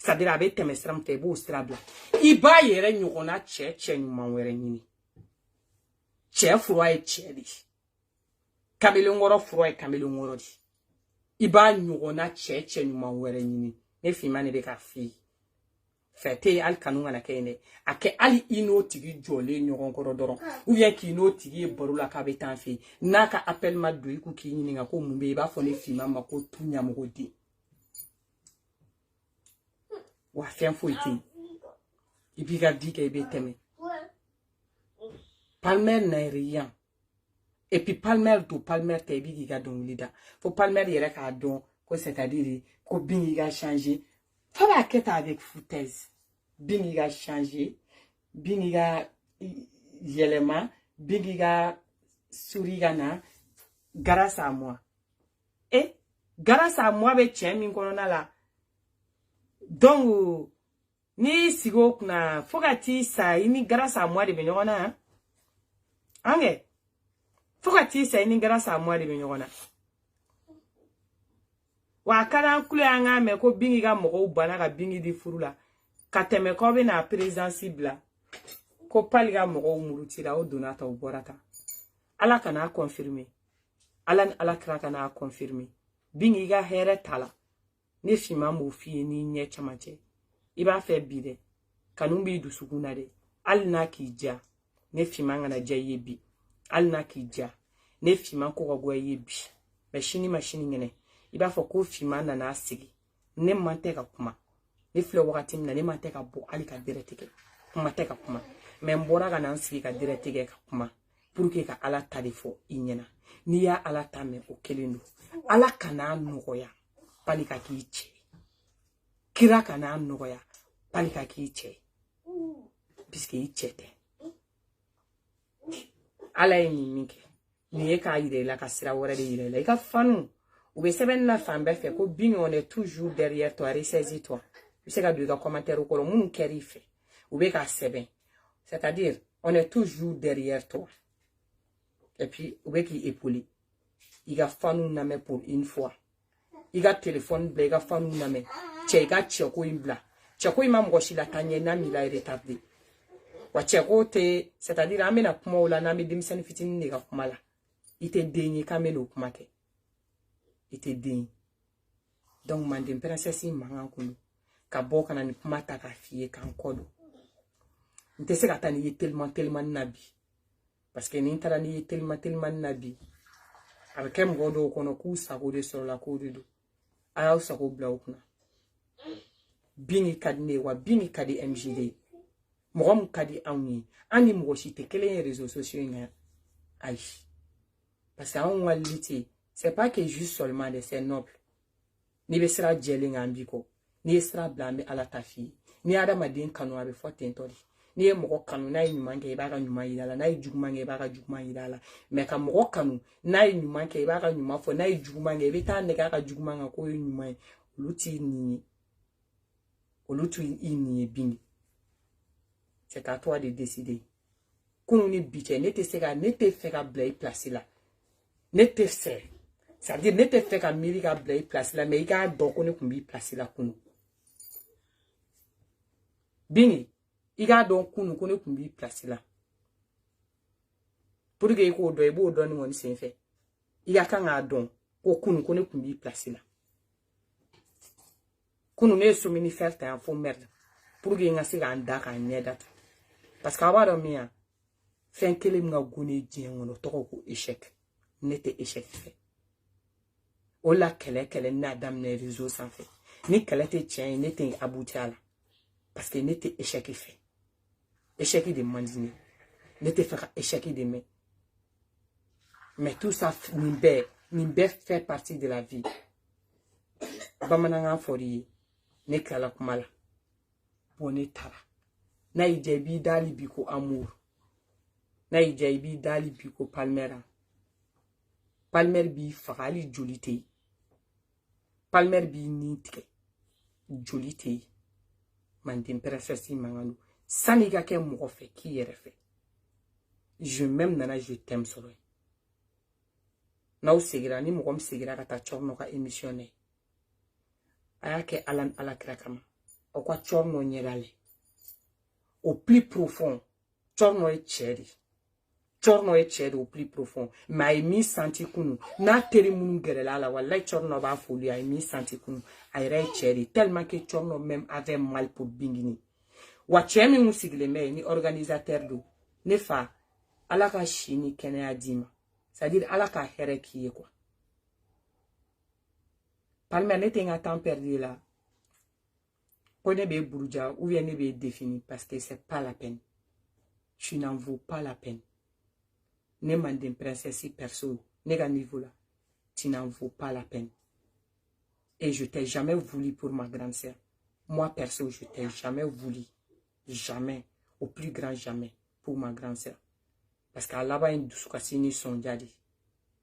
c'est-à-dire a bɛ tɛmɛ sira min fɛ i b'o sira bila i b'a yɛrɛ ɲɔgɔnna cɛ ɲuman wɛrɛ ɲini cɛ fura ye cɛ de kamelenkɔrɔ fura ye kamelenkɔrɔ de i b'a ɲɔgɔnna cɛ ɲuman wɛrɛ ɲini ne finma ne bɛ k'a f'i ye fɛ tɛ hali kanu kana kɛ yen dɛ a kɛ hali i n'o tigi jɔlen ɲɔgɔn kɔrɔ dɔrɔn ou bien k'i n'o tigi ye baro la k'a bɛ taa fɛ n'a ka appel ma don i ko k'i ɲininka ko mun bɛ i b'a fɔ ne finma ma ko tu ɲamɔgɔ den wa fɛn foyi tɛ yen i b'i ka di kɛ i bɛ tɛmɛ Palmer n'a rien et puis Palmer to Palmer tɛ i b'i k'i ka dɔnkili da fo Palmer yɛrɛ k'a dɔn ko c'est-à-dire ko bin i ka changer fa b'a kɛ ta avec foutaise bin i ka changer bin i ka yɛlɛma bin i ka suri ka na grâce à moi grâce à moi bɛ cɛ min kɔnɔna la donc ni sigi o kunna fo ka t'i sa i ni grâce à moi de bɛ ɲɔgɔn na an fo ka t'i sa i ni grâce à moi de bɛ ɲɔgɔn na wa a ka d'an kulo an k'a mɛn ko bingi ka mɔgɔw banna ka bingi di furu la ka tɛmɛ k'aw bɛ na présidence bila ko pali ka mɔgɔw murutira o donna ta o bɔra ta ala kana confirmer ala ni ala kira kana confirmer bingi ka hɛrɛ t'a la ne finma m'o f'i ye ni ɲɛ caman cɛ i b'a fɛ bi dɛ kanu b'i dusukun na dɛ hali n'a k'i diya ne finma kana diya i ye bi hali n'a k'i diya ne finma ko ka goya i ye bi mais sini ma sini ŋɛnɛ i b'a fɔ ko finma nana sigi ne man tɛ ka kuma ne filɛ wagati min na ne man tɛ ka bɔ hali ka direct kɛ kuma tɛ ka kuma mais n bɔra ka na n sigi ka direct kɛ ka kuma pour que ka ala ta de fɔ i ɲɛna n'i y'a ala ta mɛn o kelen don ala kana nɔgɔya pali ka k'i cɛ kira kana nɔgɔya pali ka k'i cɛ puisque i cɛ tɛ ala ye nin min kɛ nin ye k'a yira i la ka sira wɛrɛ de yira i la i ka fanu u bɛ sɛbɛnni na fan bɛɛ fɛ ko bin on est toujours derrière toi ressaisis toi i bɛ se ka don i ka commentaire kɔrɔ minnu kɛra i fɛ u bɛ k'a sɛbɛn c'est-à-dire on est toujours derrière toi et puis u bɛ k'i épauler i ka fanu lamɛn pour une fois i ka téléphone bila i ka fanu lamɛn cɛ i ka cɛko in bila cɛko in ma mɔgɔ si la taa ɲɛ n'a m'i la retardé wa cɛko tɛ c'est-à-dire an bɛna kuma o la n'an bɛ denmisɛnnin fitinin de ka kuma la i tɛ den ye k'an bɛ n'o kuma kɛ i tɛ den ye donc manden princesse mankan kun don ka bɔ ka na ni kuma ta k'a f'i ye k'an kɔ don n tɛ se ka taa n'i ye tellement na bi parce que ni n taara n'i ye tellement na bi a bɛ kɛ mɔgɔ dɔw kɔnɔ k'u sago de sɔrɔla k'o de don a y'aw sago bila u kunna bingi ka di ne ye wa bingi ka di MJ de ye mɔgɔ min ka di anw ye an ni mɔgɔ si tɛ kelen ye réseaux sociaux in kan ayi parce que anw ka lutte c'est pas que juste seulement de c'est noble ni bɛ sira jɛlen kan bi kɔ n'i ye sira bila an bɛ ala ta f'i ye n'i ye adamaden kanu a bɛ fɔ ten tɔ de n'i ye mɔgɔ kanu n'a ye ɲuman kɛ i b'a ka ɲuman yira a la n'a ye juguman kɛ i b'a ka juguman yira a la mais ka mɔgɔ kanu n'a ye ɲuman kɛ i b'a ka ɲuman fɔ n'a ye juguman kɛ i bɛ taa nɛgɛ a ka juguman kan k'o ye ɲuman ye olu t'i nin ye olu t'i nin ye bin c'est à toi de décider kunun ni bi cɛ ne tɛ fɛ ka bila i place la ne tɛ fɛ c'est-à-dire ne tɛ fɛ ka miiri ka bila i place la mais i k'a dɔn ko ne tun b'i place la kunun bingi i k'a dɔn kunun ko ne tun b'i place la pour que i k'o dɔn i b'o dɔn ni kɔni sen fɛ i ka kan k'a dɔn ko kunun ko ne tun b'i place la kunun ne ye somnifère ta yan fo merde pour que n ka se k'an da k'an ɲɛ datugu parce que a b'a dɔn min ya fɛn kelen min ka go ne diɲɛ kɔnɔ tɔgɔ ko échec ne tɛ échec fɛ O la kɛlɛ n'a daminɛ réseau sanfɛ. Ni kɛlɛ tɛ tiɲɛ ye ne tɛ abouti à la. Parce que ne tɛ échec fɛ. Échec de man di ne. Ne tɛ fɛ ka échec de mɛn. Mais tout ça, nin bɛɛ fait partie de la vie. Bamanankan fɔr'i ye. Ne kilala kuma la. Bon ne taara. N'a y'i diya i b'i dali bi ko amour. N'a y'i diya i b'i dali bi ko Palmer. Palmer b'i faga hali joli tɛ yen. Palmer b'i ni tigɛ. Joli tɛ yen. Manden princesse mankan don. Sani i ka kɛ mɔgɔ fɛ k'i yɛrɛ fɛ. Je même nana je t'aime sɔrɔ yen. N'aw segira ni mɔgɔ min segira ka taa Cɔrnɔ ka émission na. A y'a kɛ ala kira kama. Aw ka Cɔrnɔ ɲɛda lɛ. Au plus profond, Cɔrnɔ ye cɛ de. Cɔrnɔ ye cɛ de au plus profond. Mais a ye min senti kunu. N'a teri minnu gɛrɛla la, wallahi Cɔrnɔ b'a foli a ye min senti kunu. A yɛrɛ ye cɛ de. Tellement que Cɔrnɔ même avait mal pour Bingini. Wa cɛ min sigilen bɛ ni organisateur do. Ne fa, ala ka si ni kɛnɛya d'i ma. C'est-à-dire, ala ka hɛrɛ k'i ye quoi. Palmer ne tɛ n ka temps perdu la. Ko ne bɛ buruja ou bien ne bɛ défini parce que c'est pas la peine. Tu n'en vaux pas la peine. Ne manden princesse perso, ne ka niveau là. Tu n'en vaux pas la peine. Et je t'ai jamais voulu pour ma grande sœur. Moi perso, je t'ai jamais voulu. Jamais. Au plus grand jamais. Pour ma grande sœur. Parce qu'à là-bas, il y a son jadi.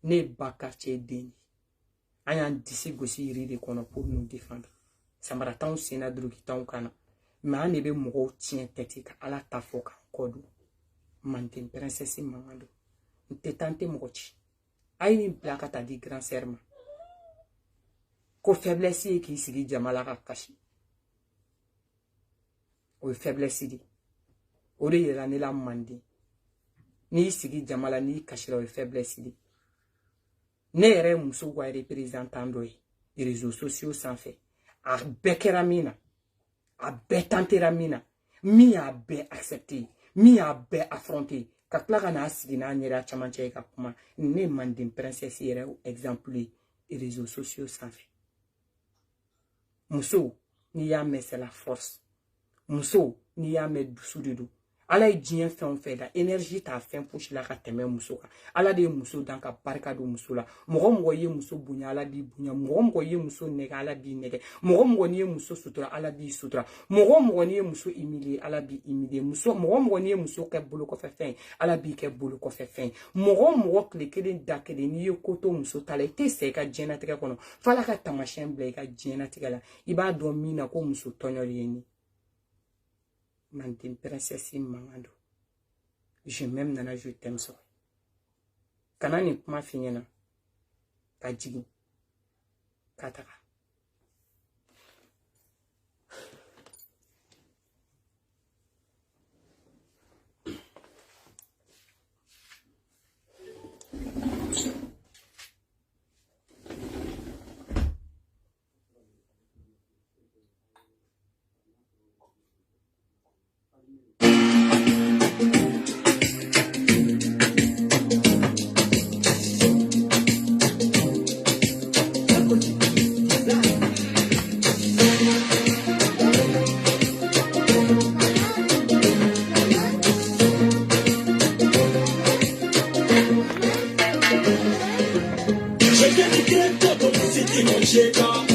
Ne ba quartier deni. On a un d'ici gossi rire pour nous défendre. Ça m'a ratté un sénat droguitan kana. Mais on est mort tient tête à la tafoka kodo. Mantin princesse mangando. N'te tante mochi. Aïe une plaque à ta dit grand serment. Ko faiblesse qui s'y jamala kashi. O faiblesse di. Ode yela ne la mandi. Ni sigi jamala ni kashira o faiblesse di. Ne yɛrɛ muso wa représentant dɔ ye réseaux sociaux sanfɛ a bɛɛ kɛra min na a bɛɛ tentera min na min y'a bɛɛ accepté min y'a bɛɛ affronté ka tila ka n'a sigi n'a ɲɛda camancɛ ye ka kuma ne manden princesse yɛrɛ exemple ye réseaux sociaux sanfɛ muso n'i y'a mɛn c'est la force muso n'i y'a mɛn dusu de don ala ye diɲɛ fɛn o fɛn da énergie t'a fɛn fosi la ka tɛmɛ muso kan ala de ye muso dan ka barika don muso la mɔgɔ mɔgɔ ye muso bonya ala b'i bonya mɔgɔ mɔgɔ ye muso nɛgɛ ala b'i nɛgɛ mɔgɔ mɔgɔ n'i ye muso sutura ala b'i sutura mɔgɔ mɔgɔ n'i ye muso humilier ala b'i humilier muso mɔgɔ mɔgɔ n'i ye muso kɛ bolo kɔfɛ fɛn ala b'i kɛ bolo kɔfɛ fɛn mɔgɔ mɔgɔ tile kelen da kelen n'i ye ko to muso ta la i tɛ sa i ka diɲɛnatigɛ kɔnɔ f'ala ka taamasiyɛn bila i ka diɲɛnatigɛ la i b'a dɔn min na ko muso tɔɲɔli ye nin Manden princesse mangando. Je m'aime nana je t'aime so. Kana ni kuma fi ɲɛna ka jigin ka taga.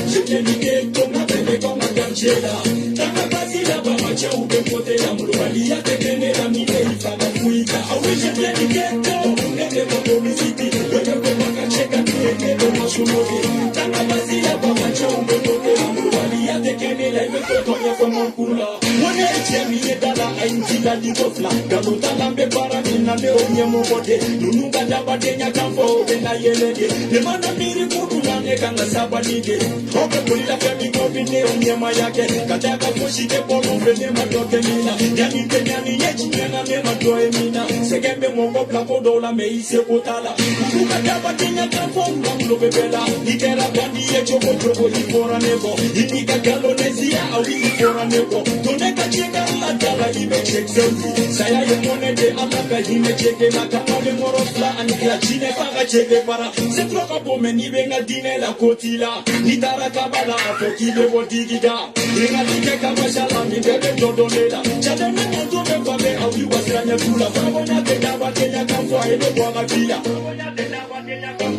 Je viens du ghetto, ma belle comme ma ganchela. Taka basi la baba cha ube pote la muluwali ya tekene la mine ifana kuika. Awe je viens du ghetto, nende moko miziti. Weke kwa maka cheka tueke do mashumori. Taka basi la baba cha ube pote la muluwali ya tekene la iwe kotonya kwa mkula. Wane eche miye dala ainti la digofla. Galota lambe para mina ne onye mwote. Nununga daba denya kamfo na yelege. Demana miri kudu lane kanga saba nige. Oke kulila femi kobine onyema yake. Kataka fushike polo fene madoke mina. Yani kenyani yechi nyena me madoe mina. Sekembe mongo plako dola me ise kotala. Kukuka daba denya kamfo mwangulo bebela. Ikera bandi ye choko choko ifora nebo. Inika galonezia au ifora nebo. Toneka cheka la dala ibe check selfie. Saya yemone de alaka hine cheke na kamale morofla anika chine paga cheke para. Se troka bome ni benga dine la kotila. Ni tara kabala afekile bodigida. Inga dike kabashala ni bebe dodonela. Chade me monto me fame awi wasranya kula. Fabonya te daba kenya kamfwa ele boga villa.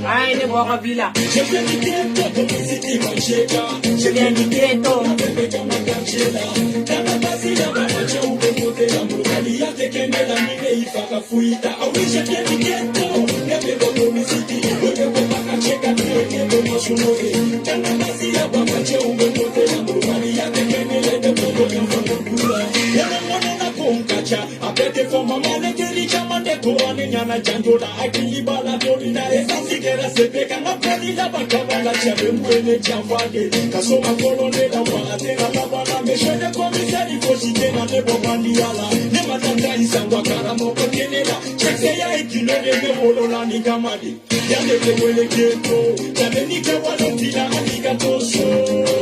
Ai ne boga villa. Je viens du ghetto, comme city manchega. Je viens du ghetto. Bebe kama kanchela. Kama basi ya bamacha ube kote la murali. Ya tekende la mine ifaka fuita. Awi je viens du ghetto. Bebe kama city. Bebe kama kanchega. Bebe kama shunore. Kama basi ya bamacha ube kote la murali. Ya tekende la mine ifaka fuita. Yana mwana na konkacha. Apete foma mane keri chama de korane nyana jandola. Akili bala doli na esansigera sepeka na peli la bakabala chabe mwene chambade. Kasoma kolone la waate na labana. Meshene komisari koshite na nebo bandiala. Ne matanga isangwa karamo kotenela. Chekse ya ekilone me holola ni kamadi. Yande kwele keto. Chabe nike walotila anika tosho.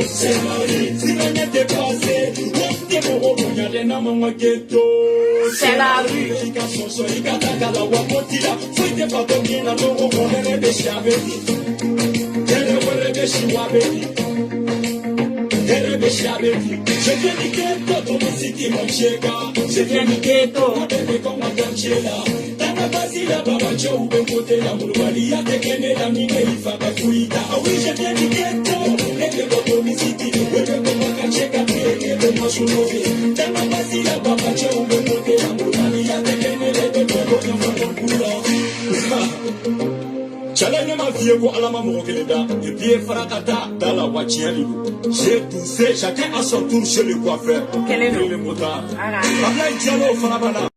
Semari, sinanye te pase. Wafte mo nyade na mama keto. C'est la rue. Ika soso, ika takala wakotila. Fuite patokina logo konere de shabedi. Tere were de shiwabedi. Tere de shabedi. Je viens du ghetto, comme city manchega. Je viens du ghetto. Bebe kama kanchela. Tana basi la baba cho ube kote la mulwali. Ya tekene la mine ifaka fuita. Ah oui, je viens du ghetto. Bebe kama city. Bebe kama kanchega. Bebe kama shunove. Tana basi la baba cho ube kote la mulwali. Ya tekene la bebe kama kula. Challenge ma vie ko alama mo keleda et puis farakata dans la voiture. J'ai toussé, chacun a son tour chez le coiffeur. Quel est le motard? Ah, Ablaye Diallo farabana.